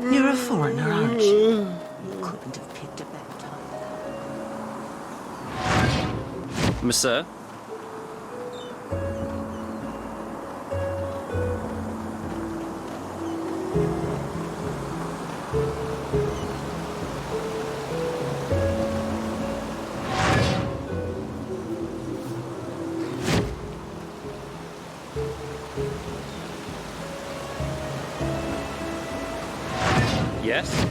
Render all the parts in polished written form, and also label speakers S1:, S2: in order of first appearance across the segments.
S1: You're a foreigner, aren't you? Couldn't have picked a better time.
S2: Monsieur? Yes?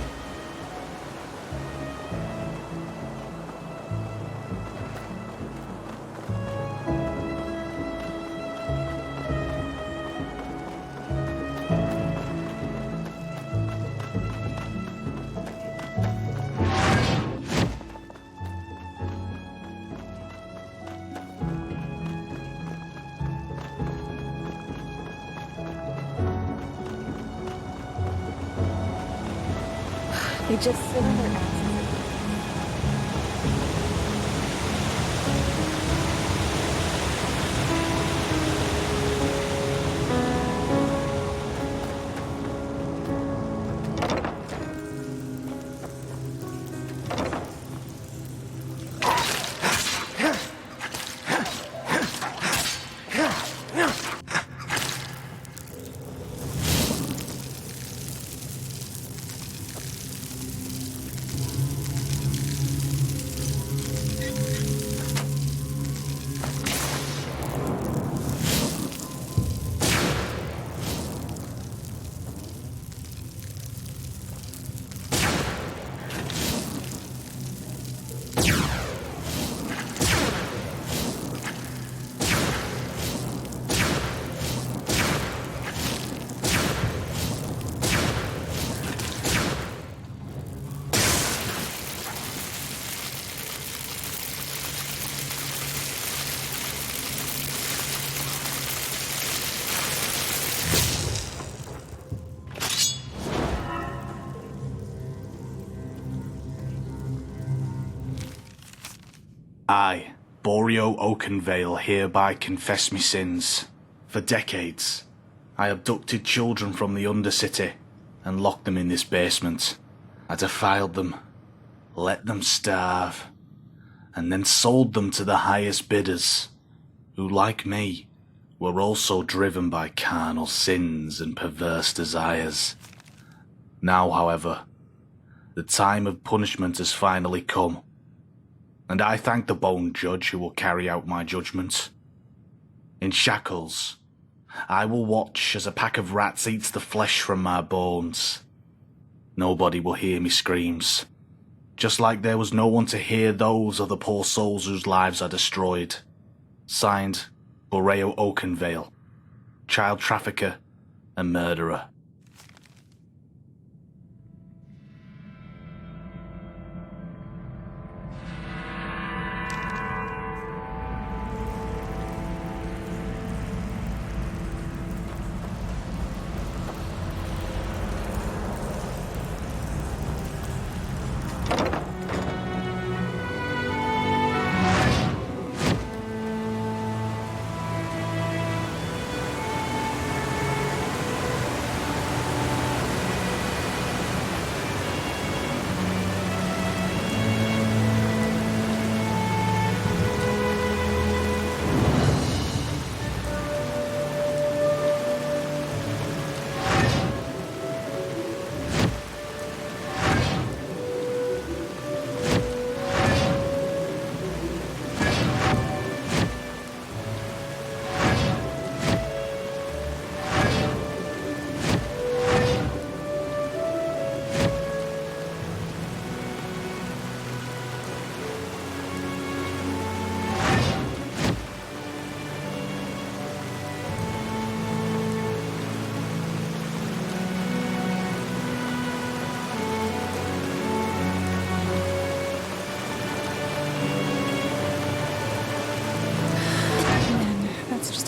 S3: They just sit on their asses.
S4: I, Boreal Oakenvale, hereby confess me sins. For decades, I abducted children from the Undercity and locked them in this basement. I defiled them, let them starve, and then sold them to the highest bidders, who, like me, were also driven by carnal sins and perverse desires. Now, however, the time of punishment has finally come, and I thank the Bone Judge who will carry out my judgment. In shackles, I will watch as a pack of rats eats the flesh from my bones. Nobody will hear me screams, just like there was no one to hear those of the poor souls whose lives I destroyed. Signed, Boreal Oakenvale, child trafficker and murderer.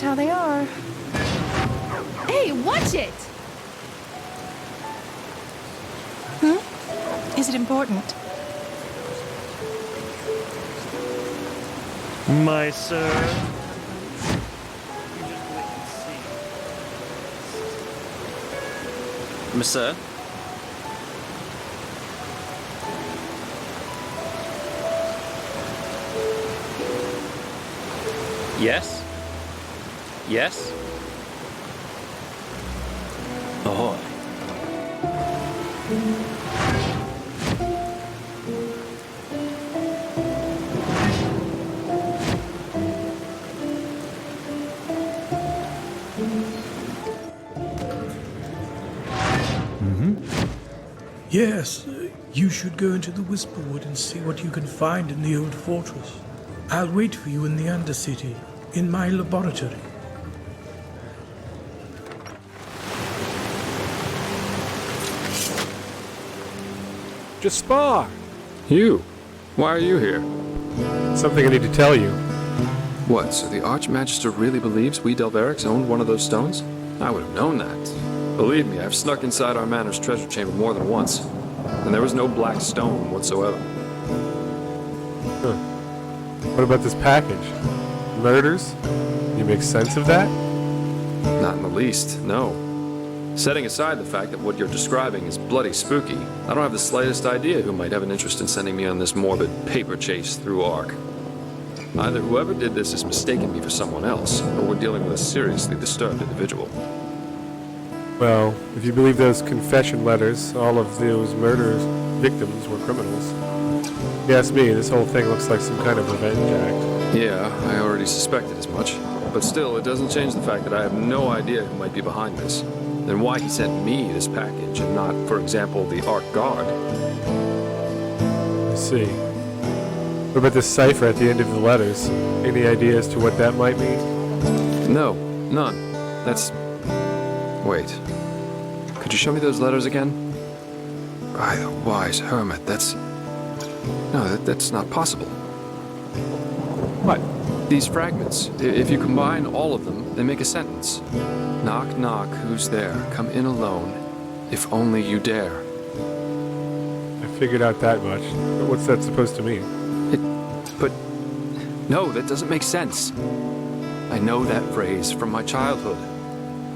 S3: How they are. Hey, watch it!
S5: Is it important?
S2: My sir. Monsieur? Yes? Yes? Ahoy.
S6: Yes, you should go into the Whisperwood and see what you can find in the old fortress. I'll wait for you in the Undercity, in my laboratory.
S7: Jespar!
S8: You? Why are you here?
S7: Something I need to tell you.
S8: What, so the Archmagister really believes we Dal'Vareks owned one of those stones? I would have known that. Believe me, I've snuck inside our manor's treasure chamber more than once, and there was no black stone whatsoever.
S7: Huh. What about this package? Murders? Can you make sense of that?
S8: Not in the least, no. Setting aside the fact that what you're describing is bloody spooky, I don't have the slightest idea who might have an interest in sending me on this morbid paper chase through Ark. Either whoever did this is mistaking me for someone else, or we're dealing with a seriously disturbed individual.
S7: Well, if you believe those confession letters, all of those murderers' victims were criminals. If you ask me, this whole thing looks like some kind of revenge act.
S8: Yeah, I already suspected as much. But still, it doesn't change the fact that I have no idea who might be behind this. Then why he sent me this package and not, for example, the Ark Guard?
S7: I see. What about this cipher at the end of the letters? Any idea as to what that might mean?
S8: No, none. That's... Wait. Could you show me those letters again? By the wise hermit, that's... No, that's not possible.
S7: What?
S8: These fragments, if you combine all of them, they make a sentence. Knock, knock, who's there? Come in alone, if only you dare.
S7: I figured out that much. But what's that supposed to mean?
S8: But... No, that doesn't make sense. I know that phrase from my childhood.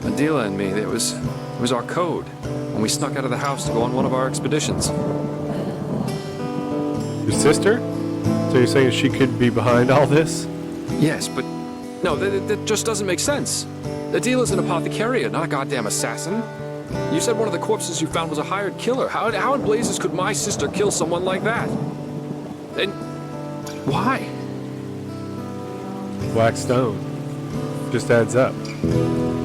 S8: Adela and me, it was our code when we snuck out of the house to go on one of our expeditions.
S7: Your sister? So you're saying she could be behind all this?
S8: Yes, but... No, that just doesn't make sense. Adela's an apothecarian, not a goddamn assassin. You said one of the corpses you found was a hired killer. How in blazes could my sister kill someone like that? And... why?
S7: Black stone. Just adds up.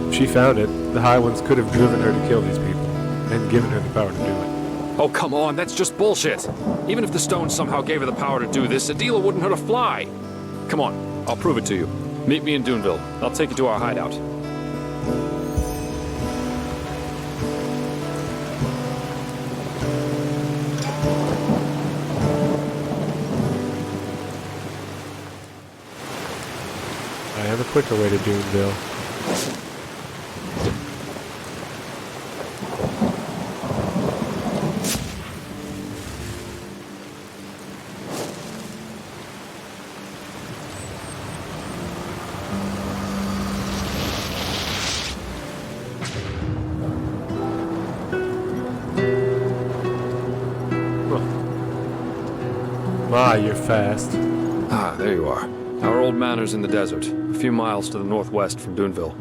S7: If she found it, the High Ones could have driven her to kill these people, and given her the power to do it.
S8: Oh, come on, that's just bullshit. Even if the stone somehow gave her the power to do this, Adela wouldn't hurt a fly. Come on, I'll prove it to you. Meet me in Duneville. I'll take you to our hideout.
S7: I have a quicker way to Duneville. My, you're fast.
S8: Ah, there you are. Our old manor's in the desert, a few miles to the northwest from Duneville.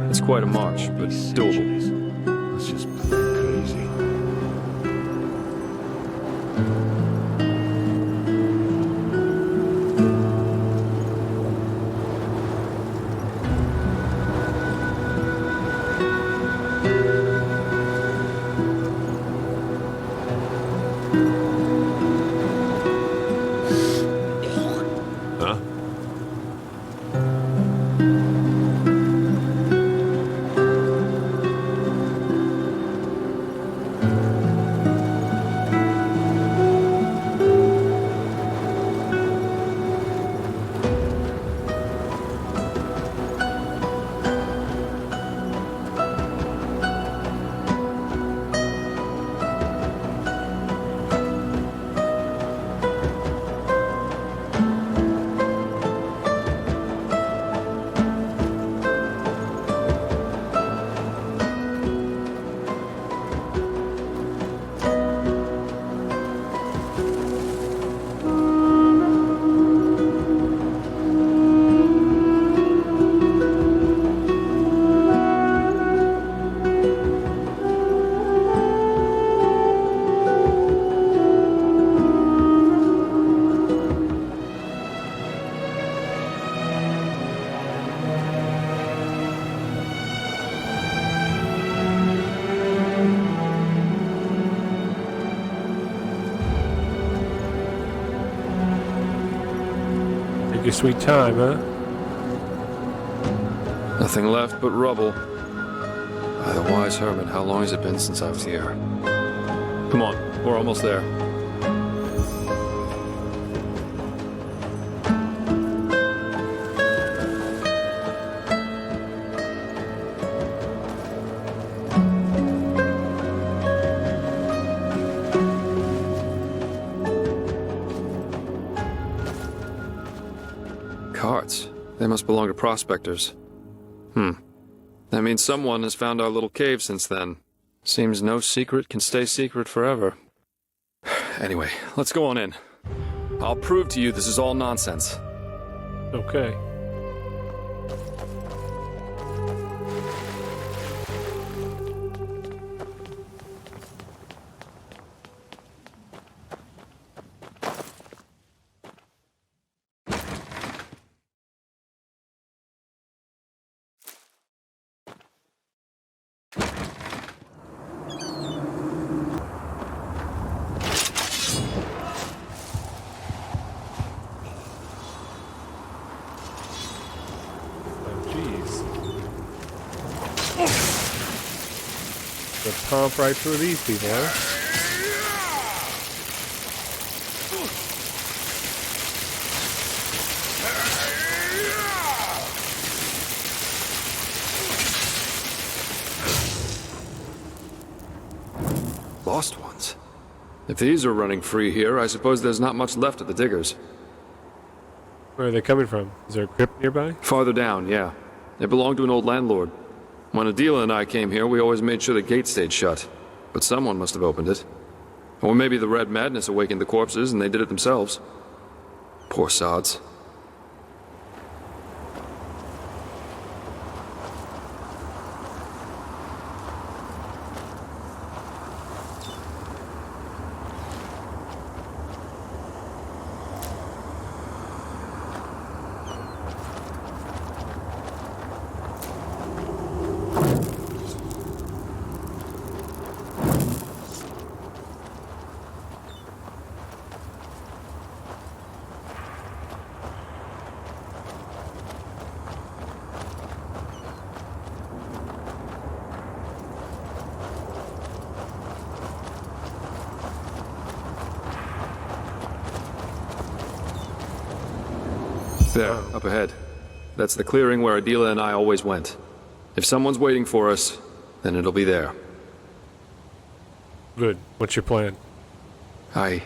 S8: It's quite a march, but doable.
S9: It's just crazy.
S7: Pretty sweet time, huh?
S8: Nothing left but rubble. By the wise hermit, how long has it been since I was here? Come on, we're almost there. Carts. They must belong to prospectors. That means someone has found our little cave since then. Seems no secret can stay secret forever. Anyway, let's go on in. I'll prove to you this is all nonsense.
S7: Okay. Pump right through these people, huh?
S8: Lost ones. If these are running free here, I suppose there's not much left of the diggers.
S7: Where are they coming from? Is there a crypt nearby?
S8: Farther down, yeah. They belong to an old landlord. When Adela and I came here, we always made sure the gate stayed shut. But someone must have opened it. Or maybe the Red Madness awakened the corpses and they did it themselves. Poor sods. There, up ahead. That's the clearing where Adela and I always went. If someone's waiting for us, then it'll be there.
S7: Good. What's your plan?
S8: I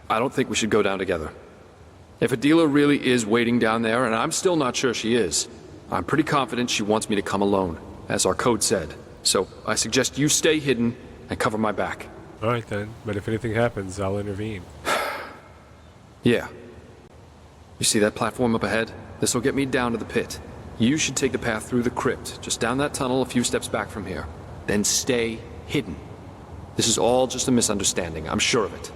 S8: don't think we should go down together. If Adela really is waiting down there, and I'm still not sure she is, I'm pretty confident she wants me to come alone, as our code said. So I suggest you stay hidden and cover my back.
S7: All right, then. But if anything happens, I'll intervene.
S8: Yeah. You see that platform up ahead? This'll get me down to the pit. You should take the path through the crypt, just down that tunnel a few steps back from here. Then stay hidden. This is all just a misunderstanding, I'm sure of it.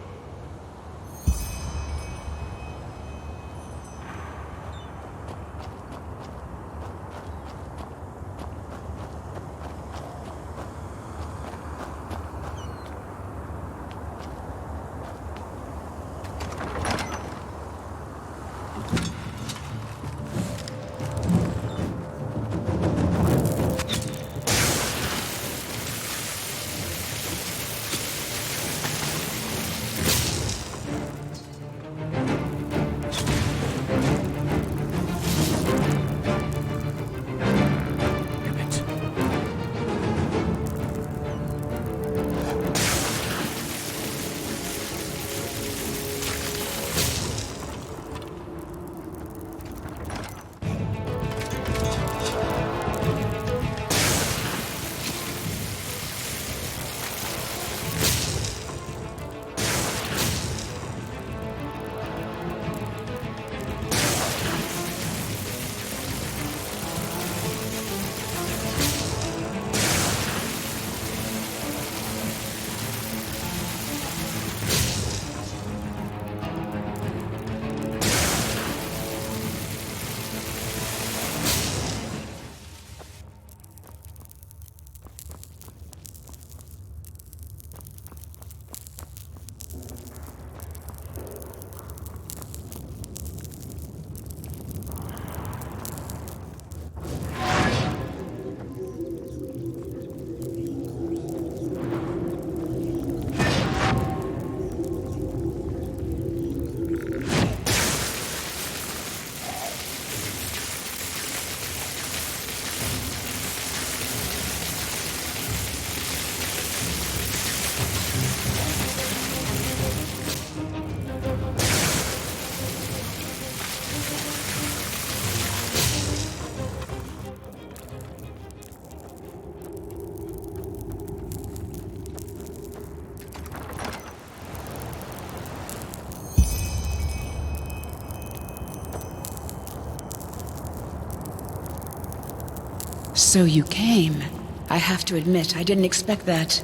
S1: So you came. I have to admit, I didn't expect that.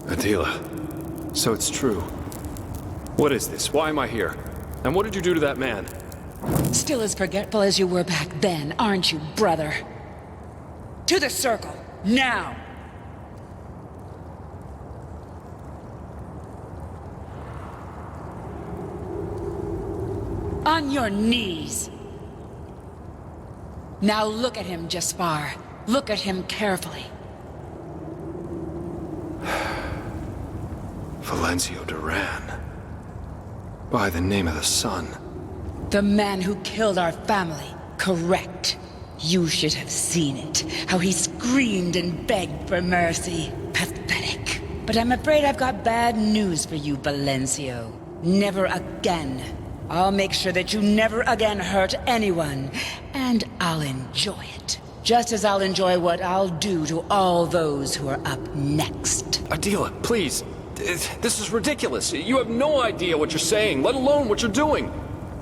S8: Adela, so it's true. What is this? Why am I here? And what did you do to that man?
S1: Still as forgetful as you were back then, aren't you, brother? To the circle, now! On your knees! Now look at him, Jespar. Look at him carefully.
S8: Valencio Duran. By the name of the sun.
S1: The man who killed our family. Correct. You should have seen it. How he screamed and begged for mercy. Pathetic. But I'm afraid I've got bad news for you, Valencio. Never again. I'll make sure that you never again hurt anyone. And I'll enjoy it. Just as I'll enjoy what I'll do to all those who are up next.
S8: Adela, please. This is ridiculous. You have no idea what you're saying, let alone what you're doing.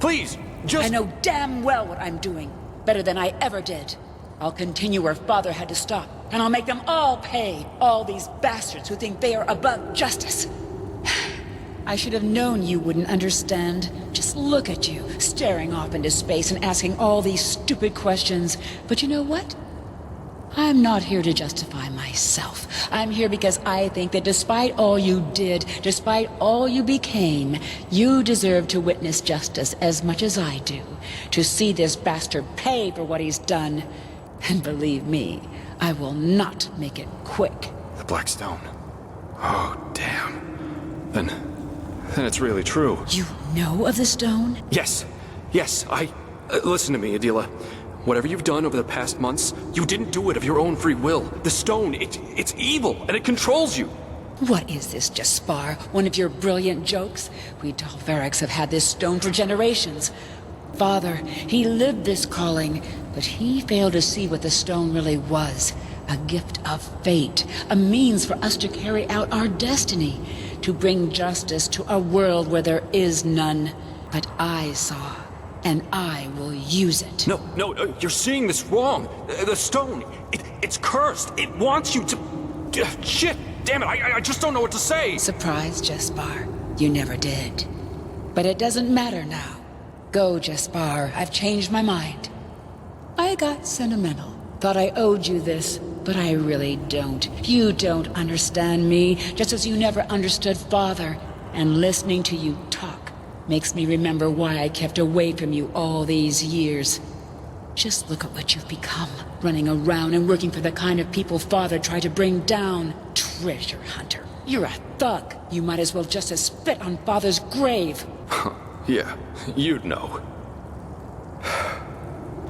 S8: Please, just...
S1: I know damn well what I'm doing. Better than I ever did. I'll continue where Father had to stop. And I'll make them all pay. All these bastards who think they are above justice. I should have known you wouldn't understand. Just look at you, staring off into space and asking all these stupid questions. But you know what? I'm not here to justify myself. I'm here because I think that despite all you did, despite all you became, you deserve to witness justice as much as I do. To see this bastard pay for what he's done. And believe me, I will not make it quick.
S8: The Black Stone. Oh, damn. Then it's really true.
S1: You know of the stone?
S8: Yes. Listen to me, Adela. Whatever you've done over the past months, you didn't do it of your own free will. The stone, it's evil, and it controls you.
S1: What is this, Jespar? One of your brilliant jokes? We Dal'Vareks have had this stone for generations. Father, he lived this calling, but he failed to see what the stone really was. A gift of fate, a means for us to carry out our destiny, to bring justice to a world where there is none. But I saw, and I will use it.
S8: No, you're seeing this wrong. The stone, it's cursed. It wants you to... Shit, damn it, I just don't know what to say.
S1: Surprised, Jespar. You never did. But it doesn't matter now. Go, Jespar. I've changed my mind. I got sentimental. Thought I owed you this, but I really don't. You don't understand me, just as you never understood Father. And listening to you talk makes me remember why I kept away from you all these years. Just look at what you've become, running around and working for the kind of people Father tried to bring down. Treasure hunter. You're a thug. You might as well just as spit on Father's grave.
S8: Yeah, you'd know.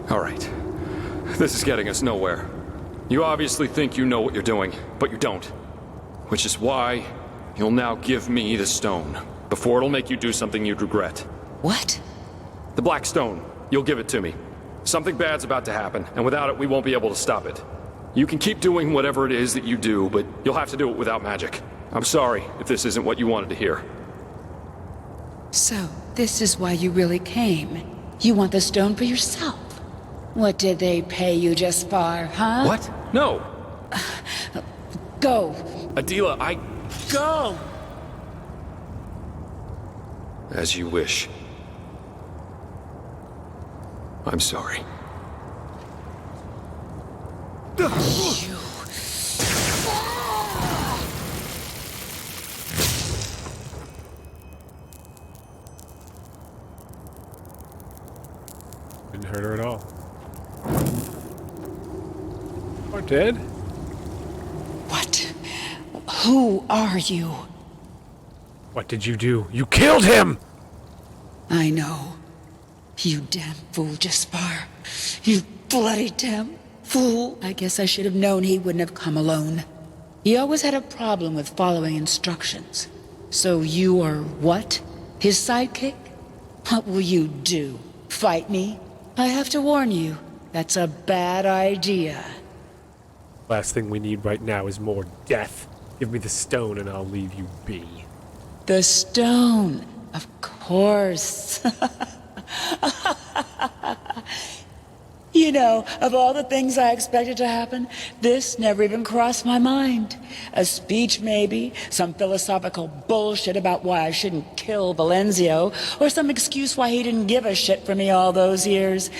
S8: All right. This is getting us nowhere. You obviously think you know what you're doing, but you don't. Which is why you'll now give me the stone, before it'll make you do something you'd regret.
S1: What?
S8: The Black Stone. You'll give it to me. Something bad's about to happen, and without it we won't be able to stop it. You can keep doing whatever it is that you do, but you'll have to do it without magic. I'm sorry if this isn't what you wanted to hear.
S1: So, this is why you really came. You want the stone for yourself. What did they pay you, Jespar, huh?
S8: What? No!
S1: Go!
S8: Adela,
S1: Go!
S8: As you wish. I'm sorry.
S7: Didn't hurt her at all. Or dead?
S1: What? Who are you?
S7: What did you do? You killed him!
S1: I know. You damn fool, Jespar. You bloody damn fool. I guess I should have known he wouldn't have come alone. He always had a problem with following instructions. So you are what? His sidekick? What will you do? Fight me? I have to warn you, that's a bad idea.
S7: Last thing we need right now is more death. Give me the stone and I'll leave you be.
S1: The stone, of course. You know, of all the things I expected to happen, this never even crossed my mind. A speech, maybe, some philosophical bullshit about why I shouldn't kill Valenzio, or some excuse why he didn't give a shit for me all those years.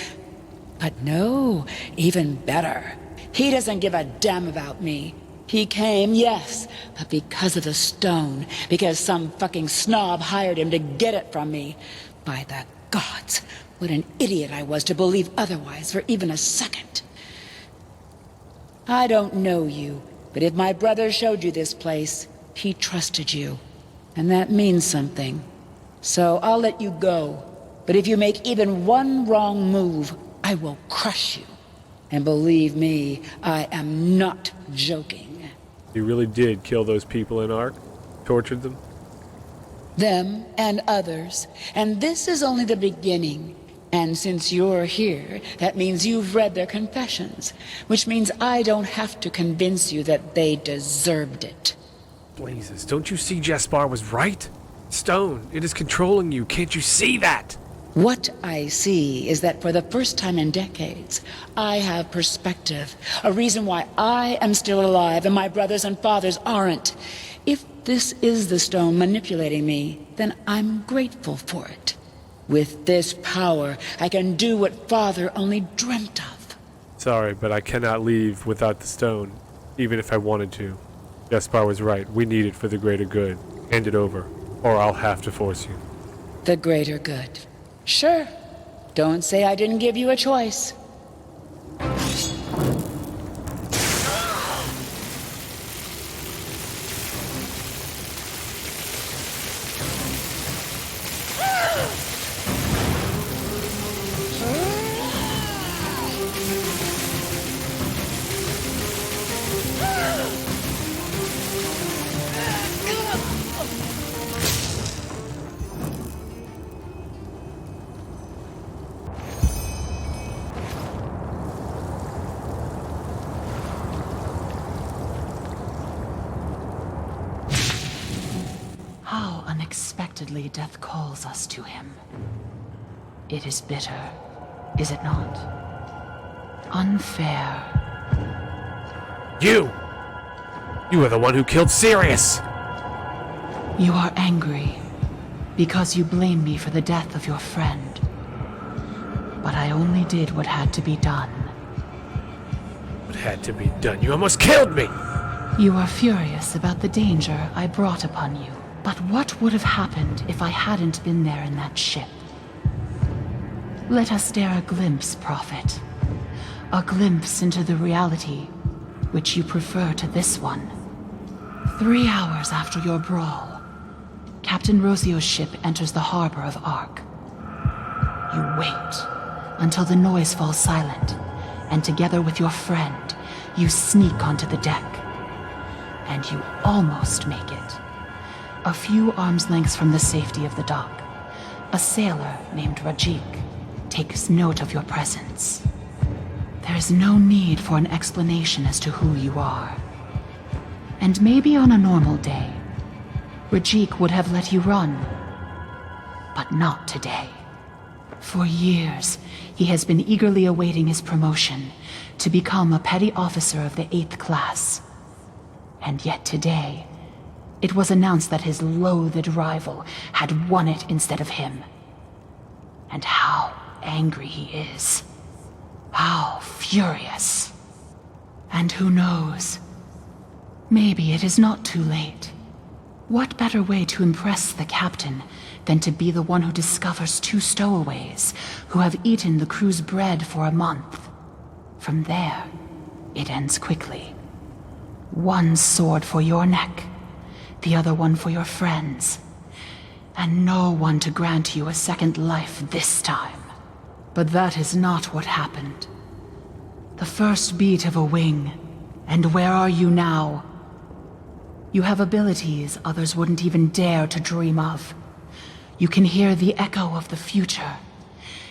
S1: But no, even better. He doesn't give a damn about me. He came, yes, but because of the stone, because some fucking snob hired him to get it from me. By the gods, what an idiot I was to believe otherwise for even a second. I don't know you, but if my brother showed you this place, he trusted you. And that means something. So I'll let you go. But if you make even one wrong move, I will crush you. And believe me, I am not joking.
S7: You really did kill those people in Ark? Tortured them?
S1: Them and others. And this is only the beginning. And since you're here, that means you've read their confessions. Which means I don't have to convince you that they deserved it.
S7: Blazes, don't you see Jespar was right? Stone, it is controlling you. Can't you see that?
S1: What I see is that for the first time in decades, I have perspective. A reason why I am still alive and my brothers and fathers aren't. If this is the stone manipulating me, then I'm grateful for it. With this power, I can do what Father only dreamt of.
S7: Sorry, but I cannot leave without the stone, even if I wanted to. Jespar was right. We need it for the greater good. Hand it over, or I'll have to force you.
S1: The greater good. Sure. Don't say I didn't give you a choice.
S5: How unexpectedly death calls us to him. It is bitter, is it not? Unfair.
S7: You! You are the one who killed Sirius!
S5: You are angry because you blame me for the death of your friend. But I only did what had to be done.
S7: What had to be done? You almost killed me!
S5: You are furious about the danger I brought upon you. But what would have happened if I hadn't been there in that ship? Let us dare a glimpse, Prophet. A glimpse into the reality which you prefer to this one. 3 hours after your brawl, Captain Rosio's ship enters the harbor of Ark. You wait until the noise falls silent, and together with your friend, you sneak onto the deck. And you almost make it. A few arms lengths from the safety of the dock, a sailor named Rajik takes note of your presence. There is no need for an explanation as to who you are. And maybe on a normal day, Rajik would have let you run. But not today. For years, he has been eagerly awaiting his promotion to become a petty officer of the 8th class. And yet today, it was announced that his loathed rival had won it instead of him. And how angry he is. How furious. And who knows? Maybe it is not too late. What better way to impress the captain than to be the one who discovers 2 stowaways who have eaten the crew's bread for a month? From there, it ends quickly. One sword for your neck, the other one for your friends, and no one to grant you a second life this time. But that is not what happened. The first beat of a wing, and where are you now? You have abilities others wouldn't even dare to dream of. You can hear the echo of the future,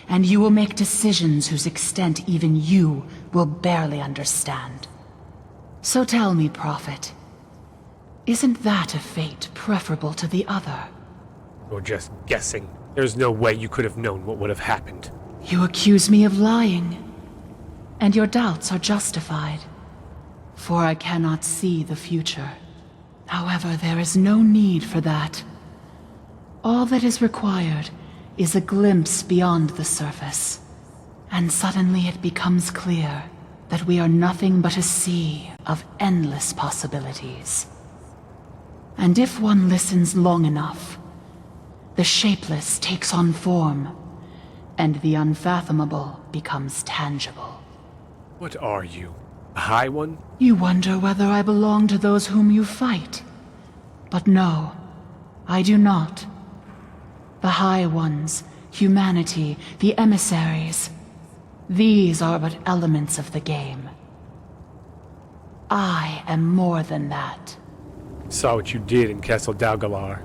S5: and you will make decisions whose extent even you will barely understand. So tell me, Prophet, isn't that a fate preferable to the other?
S7: You're just guessing. There's no way you could have known what would have happened.
S5: You accuse me of lying. And your doubts are justified, for I cannot see the future. However, there is no need for that. All that is required is a glimpse beyond the surface, and suddenly it becomes clear that we are nothing but a sea of endless possibilities. And if one listens long enough, the shapeless takes on form, and the unfathomable becomes tangible.
S7: What are you? A high one?
S5: You wonder whether I belong to those whom you fight. But no, I do not. The High Ones, humanity, the emissaries, these are but elements of the game. I am more than that.
S7: Saw what you did in Castle Dal'Varek.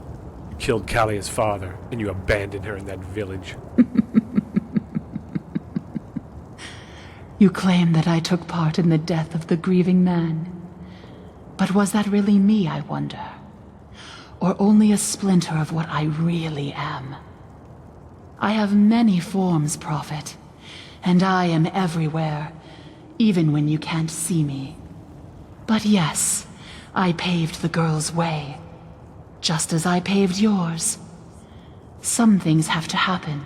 S7: You killed Kalia's father, and you abandoned her in that village.
S5: You claim that I took part in the death of the grieving man. But was that really me, I wonder? Or only a splinter of what I really am? I have many forms, Prophet, and I am everywhere, even when you can't see me. But yes, I paved the girl's way, just as I paved yours. Some things have to happen,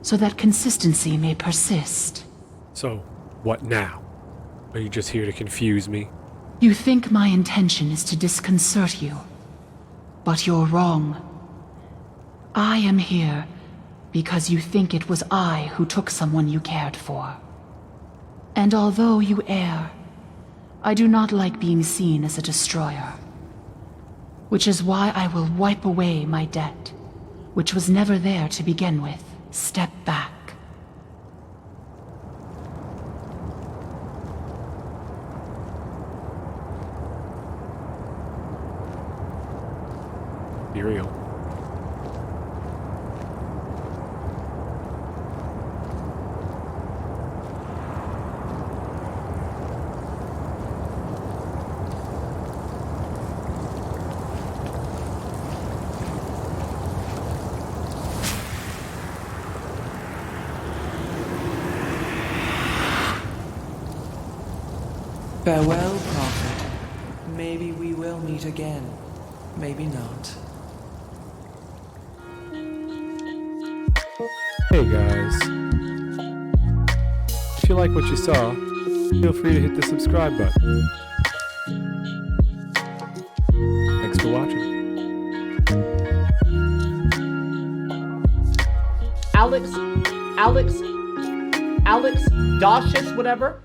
S5: so that consistency may persist.
S7: So, what now? Are you just here to confuse me?
S5: You think my intention is to disconcert you, but you're wrong. I am here because you think it was I who took someone you cared for. And although you err, I do not like being seen as a destroyer. Which is why I will wipe away my debt, which was never there to begin with. Step back.
S7: Be real.
S9: Farewell, Prophet. Maybe we will meet again. Maybe not.
S7: Hey guys. If you like what you saw, feel free to hit the subscribe button. Thanks for watching.
S10: Alex, Doscious, whatever.